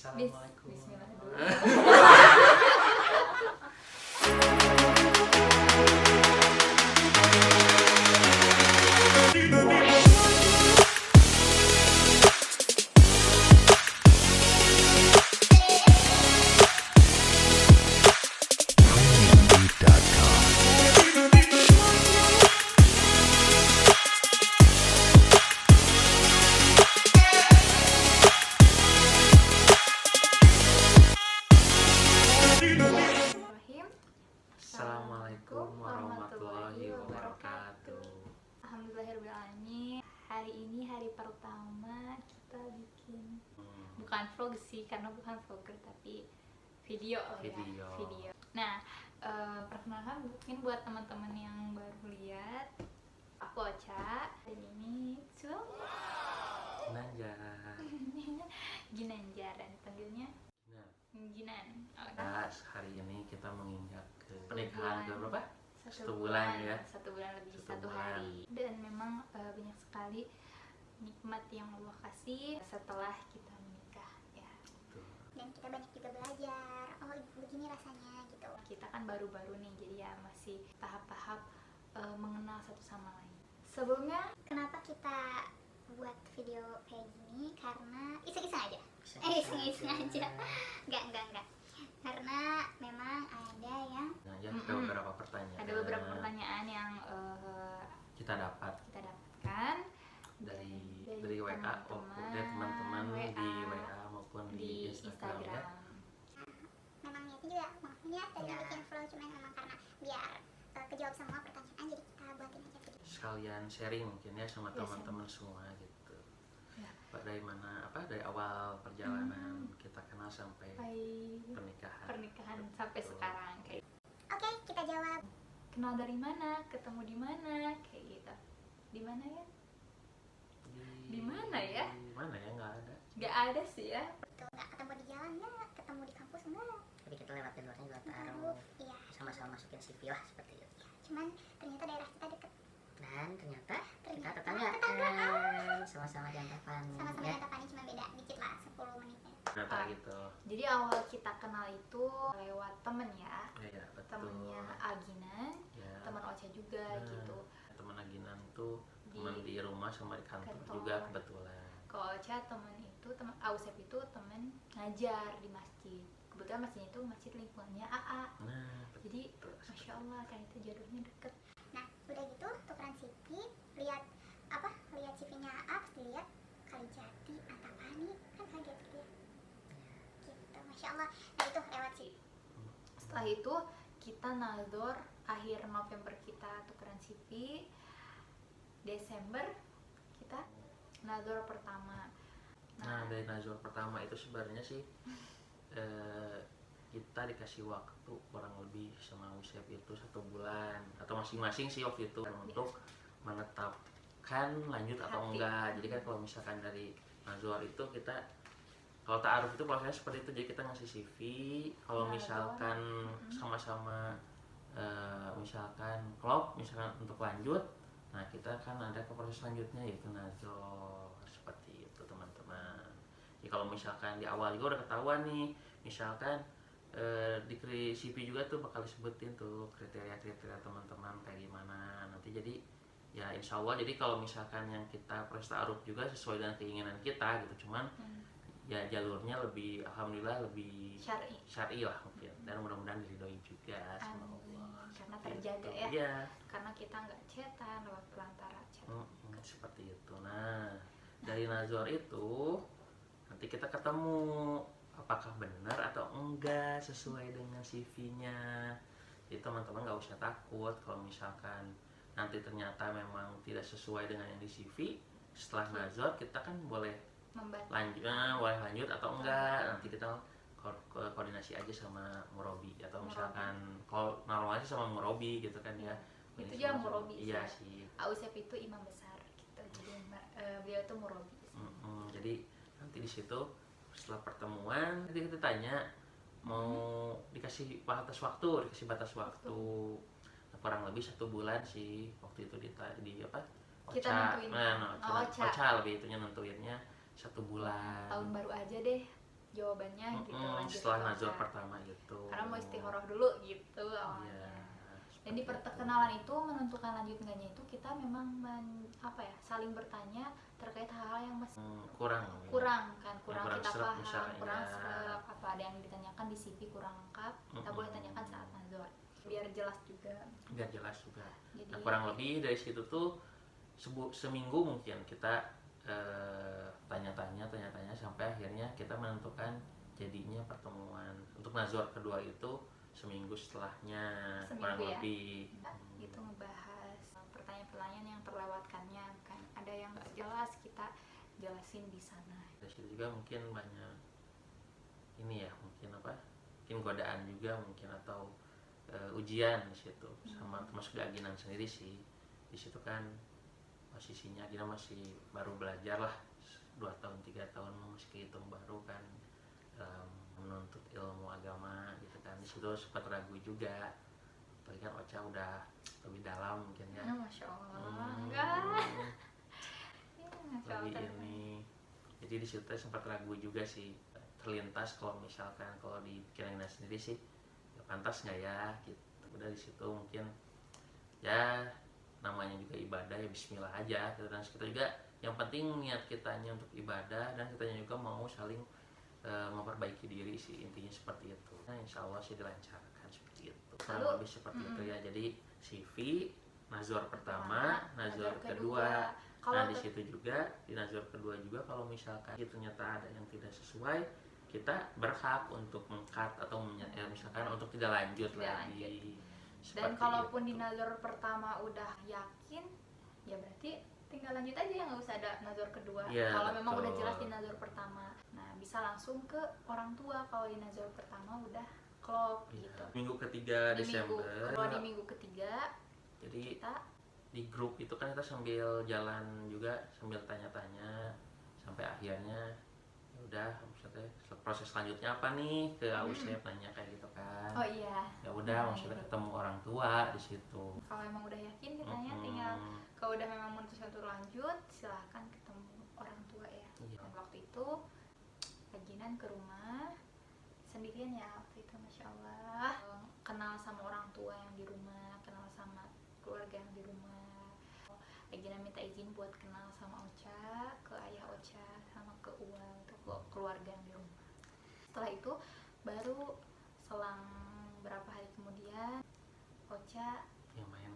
Assalamualaikum. Bismillah dulu. Bismillahirrahmanirrahim. Assalamualaikum warahmatullahi wabarakatuh. Alhamdulillahirrahmanirrahim. Hari ini hari pertama kita bikin bukan vlog sih, karena bukan vlogger tapi video lah ya. Video. Nah, perkenalkan mungkin buat teman-teman yang baru lihat, aku Ocha dan ini Ginanjar. Ginanjar dan panggilnya Nah, Ginan. hari ini kita menginjak ke pernikahan ke berapa? Satu bulan ya. Satu bulan lebih, Satu satu bulan. hari. Dan memang banyak sekali nikmat yang Allah kasih setelah kita menikah ya. Tuh. Dan kita banyak juga belajar, oh begini rasanya gitu. Kita kan baru-baru nih, jadi ya masih tahap-tahap mengenal satu sama lain. Sebelumnya Kenapa kita buat video kayak gini? Karena iseng-iseng aja. Iseng-iseng aja. Enggak. Karena memang ada yang Nah, ya ada beberapa pertanyaan. ada beberapa pertanyaan yang kita dapat kita dapatkan dari WA maupun dari teman-teman di WA maupun di di Instagram ya. memang niatnya juga niat tadi bikin vlog, cuman memang karena biar kejawab semua pertanyaan, jadi kita buatin aja video. Sekalian sharing mungkin ya sama Ya, teman-teman semua gitu. Ya. Dari mana dari awal perjalanan kita kenal sampai pernikahan. pernikahan sampai sekarang kayak Oke, kita jawab. kenal dari mana, ketemu di mana, kayak gitu. Di mana ya? Di mana ya? Di mana ya, nggak ada. Gak ada sih ya. Tuh, nggak ketemu di jalan, nggak ketemu di kampus, enggak. Tapi kita lewat jalurnya juga Taruh, taruh iya. sama-sama masukin CV lah seperti itu. Cuman ternyata daerah kita deket, Dan ternyata kita Ternyata tetanggaan sama-sama di Antapani sama-sama ya. di Antapani, cuma beda dikit lah, 10 menitnya. Ternyata Ah. gitu. Jadi awal kita kenal itu lewat temen ya. Iya, betul. Temennya Aginan, Ya. teman Ocha juga Nah, gitu. Teman Aginan tuh teman di rumah sama di kantor kantor. juga kebetulan. Kalau Ocha temen itu, temen Ausep itu temen ngajar di masjid. Kebetulan masjidnya itu masjid lingkungannya AA. Nah, Jadi betul. Masya Allah ternyata jodohnya deket. Nah, udah gitu tukeran CV, lihat CV-nya up, dilihat Kalijati, Antapani, kan kaget gitu ya. Gitu, Masya Allah. Nah itu lewat CV. Setelah itu kita nazor, akhir November kita tukeran CV, Desember kita nazor pertama. Nah, dari nazar pertama itu sebenarnya sih kita dikasih waktu kurang lebih sama Usep itu 1 bulan atau masing-masing sih waktu itu untuk menetapkan lanjut atau Hati. enggak. Jadi kan kalau misalkan dari nazar itu kita kalau ta'aruf itu prosesnya seperti itu, jadi kita ngasih CV. Kalau Nazar. misalkan sama-sama misalkan klop misalkan untuk lanjut, nah kita kan ada ke proses selanjutnya yaitu nazar, seperti itu teman-teman. Ya kalau misalkan di awal juga udah ketahuan nih, misalkan di CV juga tuh bakal disebutin tuh kriteria-kriteria teman-teman kayak gimana nanti. Jadi ya insya Allah, jadi kalau misalkan yang kita proses ta'aruf juga sesuai dengan keinginan kita gitu, cuman ya jalurnya lebih alhamdulillah lebih syar'i lah mungkin, dan mudah-mudahan diridhoi juga sama Allah. Karena Seperti terjaga itu. ya. Iya. Karena kita nggak cetan lewat pelantara chat. Seperti itu. Nah, dari nazar itu nanti kita ketemu apakah benar atau enggak sesuai dengan CV-nya. Jadi teman-teman nggak usah takut kalau misalkan nanti ternyata memang tidak sesuai dengan yang di CV. Setelah nazar kita kan boleh boleh lanjut atau enggak. Nanti kita koordinasi aja sama murabi atau misalkan kalau naruh aja sama murabi gitu kan ya. Itu Ini dia sama- murabi Iya sih. sih. Ausep itu imam besar gitu. Jadi beliau itu murabi. Jadi nanti di situ setelah pertemuan nanti kita tanya mau dikasih batas waktu, Nah, kurang lebih 1 bulan sih waktu itu di apa? Kita nentuin. Nah, Ocha. Ocha lebih itunya nentuinnya 1 bulan. Tahun baru aja deh. jawabannya gitu, lanjut setelah ke nazar akad. pertama itu. Karena mau istikharah dulu gitu awalnya. Iya, Dan di seperti itu. perkenalan itu menentukan lanjut enggaknya itu kita memang saling bertanya terkait hal-hal yang masih kurang kurang kan, kurang kurang kita serap paham, misalnya. kurang serap, apa ada yang ditanyakan di CV kurang lengkap, kita boleh tanyakan saat nazar biar jelas juga. nggak jelas juga. Jadi Nah, kurang lebih dari situ tuh seminggu mungkin kita tanya-tanya sampai akhirnya kita menentukan jadinya pertemuan untuk nazar kedua itu seminggu setelahnya. Kurang ya? lebih Itu ngebahas pertanyaan-pertanyaan yang terlewatkannya kan, ada yang nggak jelas kita jelasin di sana. dari situ juga mungkin banyak ini ya, mungkin godaan juga mungkin, atau ujian di situ, sama termasuk di aginan sendiri sih. Di situ kan posisinya kita masih baru belajar lah, 2 tahun 3 tahun masih kehitung baru kan dalam menuntut ilmu agama gitu kan. Di situ sempat ragu juga, apalagi kan Ocha udah lebih dalam mungkin ya. Masya Allah, enggak. Ya, Masya Lebih Allah. ini, jadi di situ sempat ragu juga sih, terlintas kalau misalkan kalau di pikiran sendiri sih ya pantas nggak ya gitu. Udah di situ mungkin ya namanya juga ibadah ya bismillah aja gitu. Dan kita juga yang penting niat kitanya untuk ibadah, dan kitanya juga mau saling memperbaiki diri sih, intinya seperti itu. Nah, insya Allah sih dilancarkan seperti itu, kurang lebih seperti itu ya. Jadi CV nazar pertama, nazar kedua. Nah, di situ juga di nazar kedua juga kalau misalkan ternyata ada yang tidak sesuai, kita berhak untuk meng-cut atau misalkan untuk tidak lanjut lagi. Dan Seperti kalaupun itu. di nazar pertama udah yakin, ya berarti tinggal lanjut aja, nggak usah ada nazar kedua. Ya, kalau memang udah betul. jelas di nazar pertama, nah bisa langsung ke orang tua kalau di nazar pertama udah klop Ya, gitu. minggu ketiga Di Desember. kalau di minggu ketiga Jadi kita di grup itu kan kita sambil jalan juga, sambil tanya-tanya sampai akhirnya ya udah, maksudnya proses selanjutnya apa nih, ke Ausep nanya kayak gitu kan. oh iya, Ya udah, Nah, maksudnya gitu. ketemu orang tua di situ. Kalau emang udah yakin kitanya tinggal, kalau udah memang memutuskan untuk lanjut silahkan ketemu orang tua ya. Iya. Dan waktu itu aginan ke rumah sendirian ya waktu itu, Masya Allah. Kenal sama orang tua yang di rumah, kenal sama keluarga yang di rumah. Aginan minta izin buat kenal sama Ocha, ke ayah Ocha, sama ke Uwa, itu ke keluarga yang di rumah. Setelah itu baru selang berapa hari kemudian Ocha yang main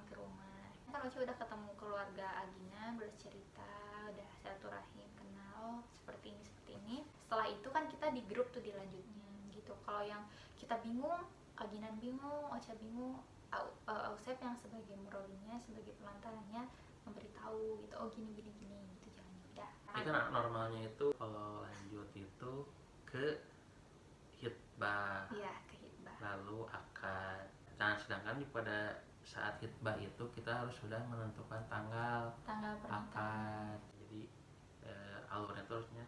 ke rumah. Kan Ocha udah ketemu keluarga Agina, udah cerita, udah silaturahim, kenal seperti ini. Setelah itu kan kita di grup tuh dilanjutnya gitu. Kalau yang kita bingung, Aginan bingung, Ocha bingung, Ausep yang sebagai muralinya, sebagai pelantarannya memberitahu gitu, oh gini gitu jalannya udah. Ini kan normalnya itu kalau lanjut itu ke hitbah, Iya, ke hitbah. lalu akad. Nah, sedangkan pada saat hitbah itu kita harus sudah menentukan tanggal Pernikahan. akad. Jadi alurnya itu harusnya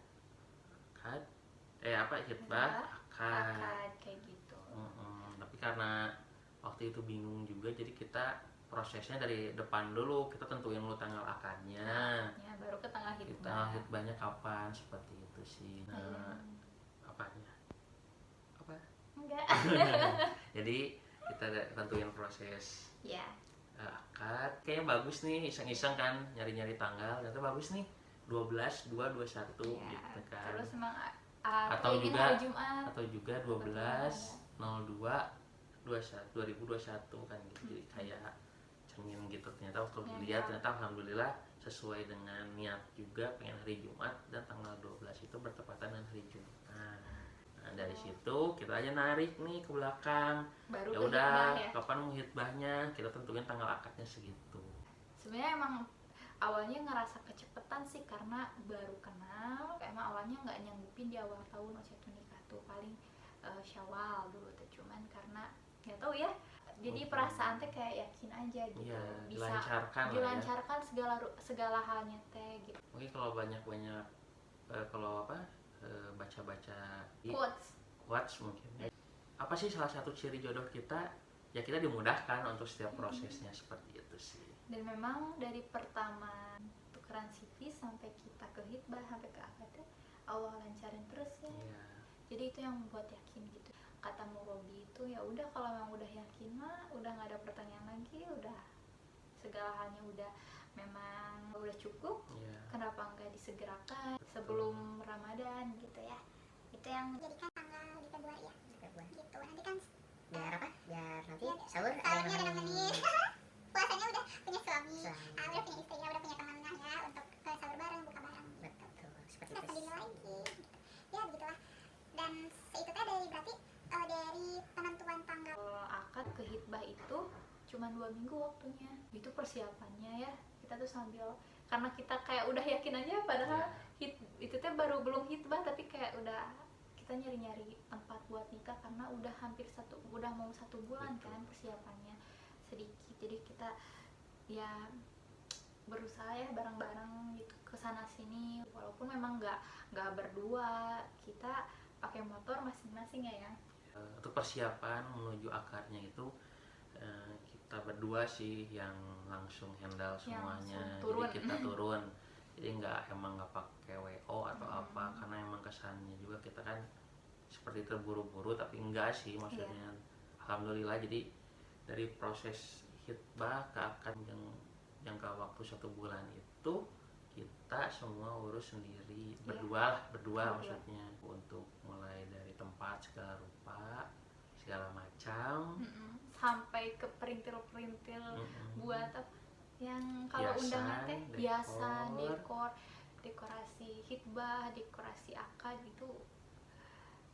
akad, hitbah, akad. Akad kayak gitu. Tapi karena waktu itu bingung juga, jadi kita prosesnya dari depan dulu, kita tentuin dulu tanggal akadnya, Ya, baru ke tanggal kita hitbah. hitbahnya kapan, seperti itu sih. Nah, apanya? Apa? Enggak. Jadi kita tentuin proses Ya. akad. Kayaknya bagus nih, iseng-iseng kan nyari-nyari tanggal, ternyata bagus nih 12/2/21 Ya. gitu kan. Terus emang Atau ingin juga- hari Jumat. Atau juga 12/02/2021 kan gitu. Jadi kayak cermin gitu, ternyata waktu Ya, dilihat ya. ternyata alhamdulillah sesuai dengan niat juga, pengen hari Jumat, dan tanggal 12 itu bertepatan dengan hari Jumat. Nah, dari situ kita aja narik nih ke belakang. Baru Ya ke udah, hitbah ya. kapan mau hitbahnya, kita tentuin tanggal akadnya segitu. Sebenarnya emang awalnya ngerasa kecepetan sih karena baru kenal. Emang awalnya nggak nyanggupin di awal tahun Ocha tuh nikah tuh paling Syawal dulu tuh, cuman karena nggak tahu ya. Jadi perasaan teh kayak yakin aja gitu, Iya, bisa dilancarkan lah ya. dilancarkan segala halnya teh gitu. Mungkin kalau banyak-banyak baca-baca Quotes. mungkin ya. Apa sih salah satu ciri jodoh kita? Ya kita dimudahkan untuk setiap prosesnya, seperti itu sih. Dan memang dari pertama tukeran CV sampai kita ke hitbah sampai ke akad teh Allah lancarin terus ya. Iya. Jadi itu yang membuat yakin gitu. Kata Murobi itu ya udah, kalau memang udah yakin mah udah nggak ada pertanyaan lagi, udah segala halnya udah memang udah cukup. Iya. Kenapa nggak disegerakan sebelum Ramadan gitu ya? Itu yang Jadikan tanggal di Februari ya. Februari. Gitu. Nanti kan Biar apa? Biar nanti Biar sahur ada sahurnya yang ada nemenin. puasanya udah punya suami, Suami. udah punya istri, udah punya teman ya untuk sahur bareng, buka bareng. Betul, seperti Kita itu. sendiri lagi. Gitu. Ya begitulah. Dan itu teh dari berarti dari penentuan tanggal. akad ke hitbah itu cuma 2 minggu waktunya. Itu persiapannya ya. Kita tuh sambil, karena kita kayak udah yakin aja, padahal itu teh baru belum hitbah tapi kayak udah kita nyari-nyari tempat buat nikah karena udah udah mau 1 bulan. Betul. Kan persiapannya sedikit. Jadi kita ya berusaha ya bareng-bareng gitu ke sana sini, walaupun memang nggak berdua, kita pakai motor masing-masing ya. Untuk persiapan menuju akarnya itu kita berdua sih yang langsung handle Yang semuanya. langsung turun. Jadi kita turun. Jadi nggak pakai WO atau apa, karena emang kesannya juga kita kan seperti terburu-buru, tapi enggak sih maksudnya. Alhamdulillah, jadi dari proses hitbah ke akad yang jangka waktu 1 bulan itu kita semua urus sendiri, berdua Berdua. maksudnya, untuk mulai dari tempat segala rupa segala macam. Sampai ke perintil-perintil buat apa yang kalau Hiasan, undangan teh, hiasan, dekor. dekorasi hitbah, dekorasi akad gitu.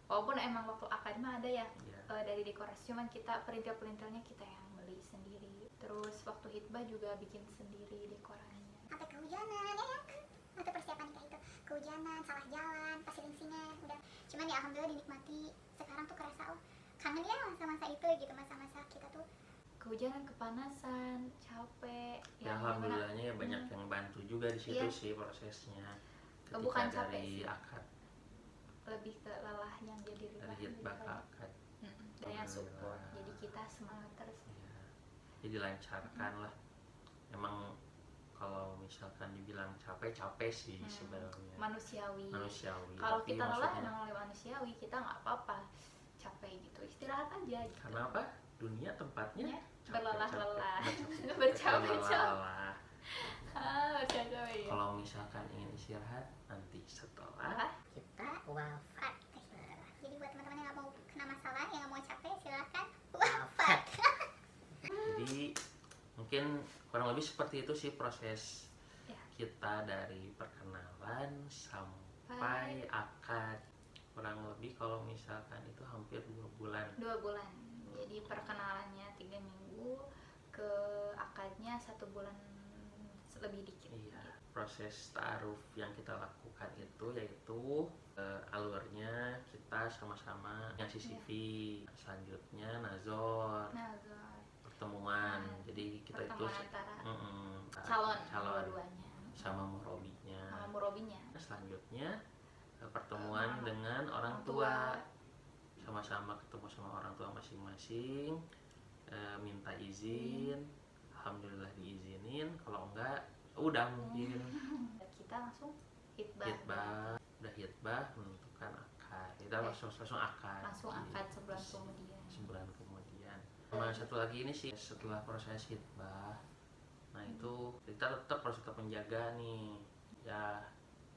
Walaupun emang waktu akad mah ada ya Ya. dari dekorasi, cuman kita perintil-perintilnya kita yang beli sendiri. Terus waktu hitbah juga bikin sendiri dekoranya. Sampai kehujanan ya kan, waktu persiapan nikah itu kehujanan, salah jalan, pasilinsinya udah, cuman ya alhamdulillah dinikmati. Sekarang tuh kerasa kangen ya masa-masa itu gitu, masa-masa kita tuh Kehujanan, kepanasan, capek. Ya, alhamdulillahnya ya banyak yang bantu juga di situ Iya. sih prosesnya. Bukan Ketika capek dari sih. akad, lebih ke lelah yang jadi lelah. dari hitbah ke akad. Dan yang support. Alhamdulillah. Jadi kita semangat terus. Ya, jadi dilancarkan lah. Emang kalau misalkan dibilang capek sih sebenarnya. Manusiawi. Kalau Tapi kita lelah maksudnya, emang oleh manusiawi, kita nggak apa-apa capek gitu, istirahat aja gitu. karena apa? Dunia tempatnya Berlelah-lelah. capek-capek. Bercapek-capek. Berlelah-lelah. Bercapek ya. Kalau misalkan ingin istirahat nanti setelah Kita wafat. jadi buat teman-teman yang nggak mau kena masalah, yang nggak mau capek, silahkan Wafat. Jadi mungkin kurang lebih seperti itu sih proses Ya. kita dari perkenalan sampai akad. Kurang lebih kalau misalkan itu hampir 2 bulan. 2 bulan. Jadi perkenalannya 3 minggu, ke akadnya 1 bulan lebih dikit. Iya, proses ta'aruf yang kita lakukan itu yaitu alurnya kita sama-sama ngasih CV, selanjutnya nazor, Nazar. pertemuan. Jadi kita itu Pertemuan antara calon dua-duanya sama murobinya. sama murobinya. Selanjutnya pertemuan dengan orang tua, sama-sama ketemu sama orang tua masing-masing, minta izin, alhamdulillah diizinin. Kalau enggak udah mungkin Kita langsung hitbah. udah hitbah menentukan akad, kita langsung akad. Langsung Iya. akad sebulan kemudian. Sebulan kemudian. Sama satu lagi ini sih, setelah proses hitbah, nah itu kita tetap menjaga nih ya,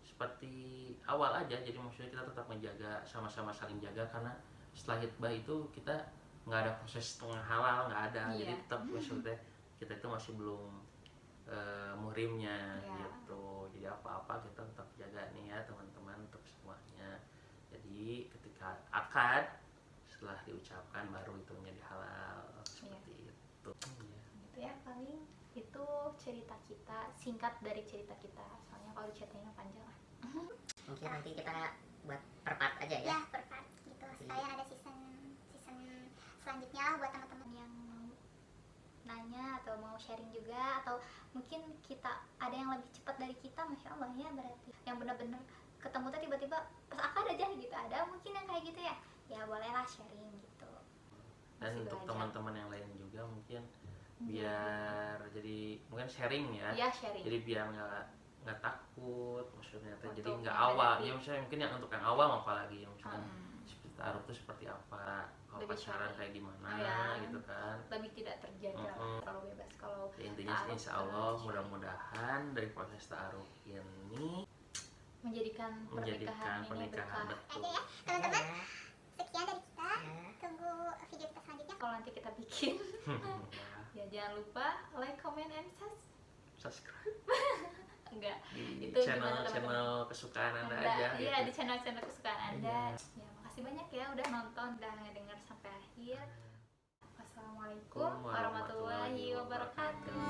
seperti awal aja. Jadi maksudnya kita tetap menjaga, sama-sama saling jaga, karena setelah hitbah itu kita nggak ada proses tengah halal, nggak ada. Iya. Jadi tetap maksudnya kita itu masih belum muhrimnya Iya. gitu. Jadi apa-apa kita tetap jaga nih ya teman-teman, untuk semuanya. Jadi ketika akad, setelah diucapkan baru itu menjadi halal, seperti itu. Iya. Gitu ya, paling itu cerita kita, singkat dari cerita kita. Soalnya kalau diceritain panjang lah. Mungkin nanti kita buat per part aja ya. ya per part gitu, sekalian ada season selanjutnya lah buat teman-teman Yang mau nanya atau mau sharing juga, atau mungkin kita ada yang lebih cepat dari kita, masya Allah ya, berarti yang benar-benar ketemu tuh tiba-tiba pas akad aja gitu. Ada mungkin yang kayak gitu ya, ya bolehlah sharing gitu. Dan Masih untuk belajar. teman-teman yang lain juga mungkin biar jadi mungkin sharing ya. Iya, sharing. Jadi biar nggak takut maksudnya teh, jadi Untuk nggak awal menghadapi. ya, misalnya mungkin yang untuk yang awam apalagi yang misalkan seperti taruh tuh seperti apa, kalau Lebih pacaran syar'i. kayak gimana Oh, ya. gitu kan. lebih tidak terjaga lah, terlalu bebas. Kalau Ya, intinya sih ta'aruf insya Allah sama mudah-mudahan dari proses ta'aruf ini menjadikan pernikahan ini pernikahan berkah. betul. Aja ya teman-teman, Ya. sekian dari kita, Ya. tunggu video kita selanjutnya. Kalau nanti kita bikin Ya, ya jangan lupa like, comment, and subscribe enggak di Itu gimana, channel kesukaan anda Anda, aja iya gitu. di channel kesukaan Anda. Iya. Ya, makasih banyak ya udah nonton, udah ngedenger sampai akhir. Wassalamualaikum warahmatullahi wabarakatuh.